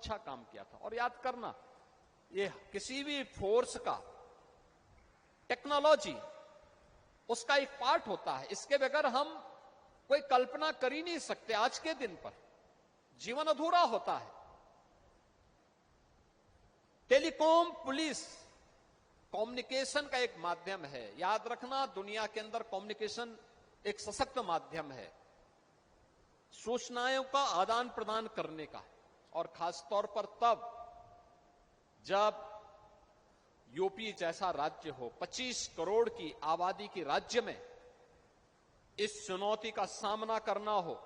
अच्छा काम किया था। और याद करना, ये किसी भी फोर्स का टेक्नोलॉजी उसका एक पार्ट होता है, इसके बगैर हम कोई कल्पना कर ही नहीं सकते। आज के दिन पर जीवन अधूरा होता है। टेलीकॉम पुलिस कम्युनिकेशन का एक माध्यम है। याद रखना, दुनिया के अंदर कम्युनिकेशन एक सशक्त माध्यम है, सूचनाओं का आदान प्रदान करने का। और खासतौर पर तब जब यूपी जैसा राज्य हो, 25 करोड़ की आबादी के राज्य में इस चुनौती का सामना करना हो,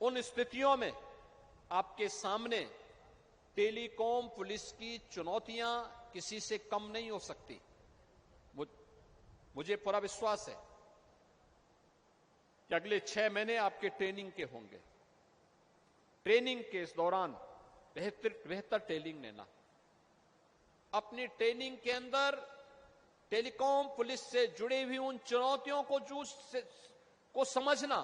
उन स्थितियों में आपके सामने टेलीकॉम पुलिस की चुनौतियां किसी से कम नहीं हो सकती। मुझे पूरा विश्वास है कि अगले 6 महीने आपके ट्रेनिंग के होंगे। ट्रेनिंग के इस दौरान बेहतर ट्रेनिंग लेना, अपनी ट्रेनिंग के अंदर टेलीकॉम पुलिस से जुड़ी हुई उन चुनौतियों को समझना,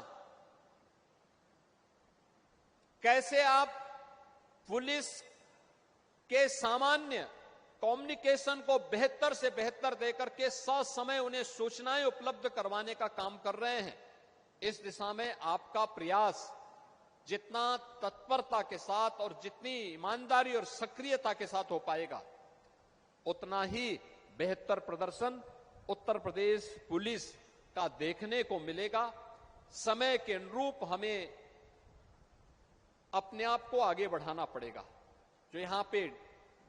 कैसे आप पुलिस के सामान्य कम्युनिकेशन को बेहतर से बेहतर देकर के ससमय उन्हें सूचनाएं उपलब्ध करवाने का काम कर रहे हैं। इस दिशा में आपका प्रयास जितना तत्परता के साथ और जितनी ईमानदारी और सक्रियता के साथ हो पाएगा, उतना ही बेहतर प्रदर्शन उत्तर प्रदेश पुलिस का देखने को मिलेगा। समय के अनुरूप हमें अपने आप को आगे बढ़ाना पड़ेगा। जो यहां पे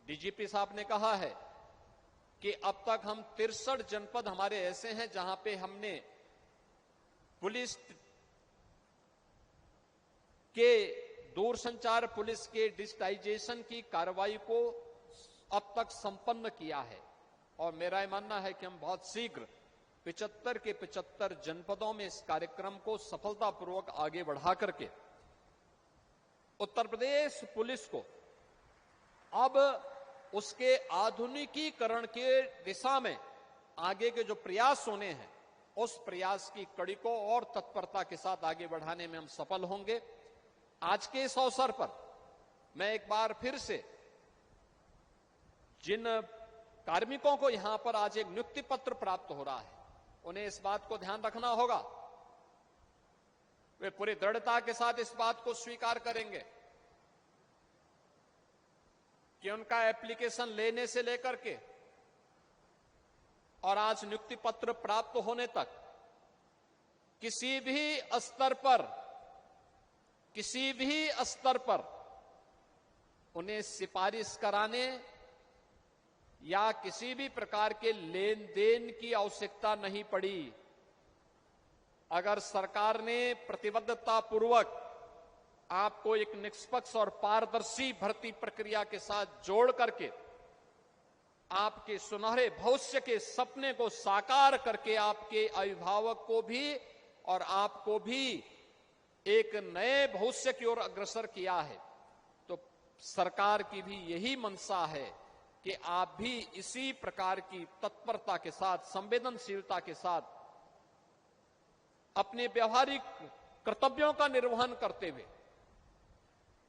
डीजीपी साहब ने कहा है कि अब तक हम 63 जनपद हमारे ऐसे हैं जहां पे हमने पुलिस के दूरसंचार पुलिस के डिजिटाइजेशन की कार्रवाई को अब तक संपन्न किया है। और मेरा यह मानना है कि हम बहुत शीघ्र 75 के 75 जनपदों में इस कार्यक्रम को सफलतापूर्वक आगे बढ़ा करके उत्तर प्रदेश पुलिस को अब उसके आधुनिकीकरण के दिशा में आगे के जो प्रयास होने हैं, उस प्रयास की कड़ी को और तत्परता के साथ आगे बढ़ाने में हम सफल होंगे। आज के इस अवसर पर मैं एक बार फिर से जिन कार्मिकों को यहां पर आज एक नियुक्ति पत्र प्राप्त हो रहा है, उन्हें इस बात को ध्यान रखना होगा, वे पूरी दृढ़ता के साथ इस बात को स्वीकार करेंगे कि उनका एप्लीकेशन लेने से लेकर के और आज नियुक्ति पत्र प्राप्त होने तक किसी भी स्तर पर उन्हें सिफारिश कराने या किसी भी प्रकार के लेन देन की आवश्यकता नहीं पड़ी। अगर सरकार ने प्रतिबद्धता पूर्वक आपको एक निष्पक्ष और पारदर्शी भर्ती प्रक्रिया के साथ जोड़ करके आपके सुनहरे भविष्य के सपने को साकार करके आपके अभिभावक को भी और आपको भी एक नए भविष्य की ओर अग्रसर किया है, तो सरकार की भी यही मंशा है कि आप भी इसी प्रकार की तत्परता के साथ, संवेदनशीलता के साथ अपने व्यवहारिक कर्तव्यों का निर्वहन करते हुए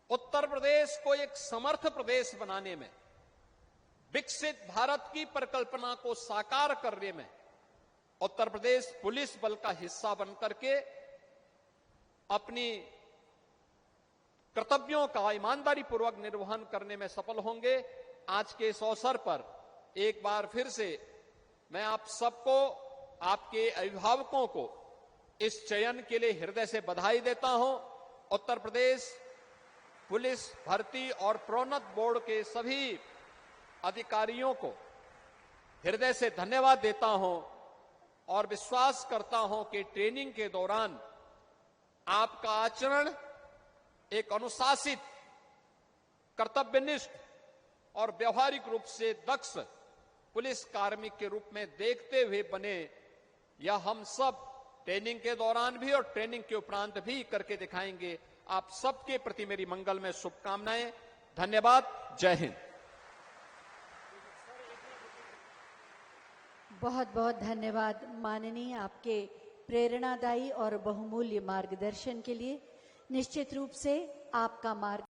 उत्तर प्रदेश को एक समर्थ प्रदेश बनाने में, विकसित भारत की परिकल्पना को साकार करने में उत्तर प्रदेश पुलिस बल का हिस्सा बनकर के अपनी कर्तव्यों का ईमानदारी पूर्वक निर्वहन करने में सफल होंगे। आज के इस अवसर पर एक बार फिर से मैं आप सबको, आपके अभिभावकों को इस चयन के लिए हृदय से बधाई देता हूं। उत्तर प्रदेश पुलिस भर्ती और प्रोन्नत बोर्ड के सभी अधिकारियों को हृदय से धन्यवाद देता हूं और विश्वास करता हूं कि ट्रेनिंग के दौरान आपका आचरण एक अनुशासित, कर्तव्यनिष्ठ और व्यवहारिक रूप से दक्ष पुलिस कार्मिक के रूप में देखते हुए बने। यह हम सब ट्रेनिंग के दौरान भी और ट्रेनिंग के उपरांत भी करके दिखाएंगे। आप सबके प्रति मेरी मंगलमय शुभकामनाएं। धन्यवाद। जय हिंद। बहुत बहुत धन्यवाद माननीय, आपके प्रेरणादायी और बहुमूल्य मार्गदर्शन के लिए। निश्चित रूप से आपका मार्ग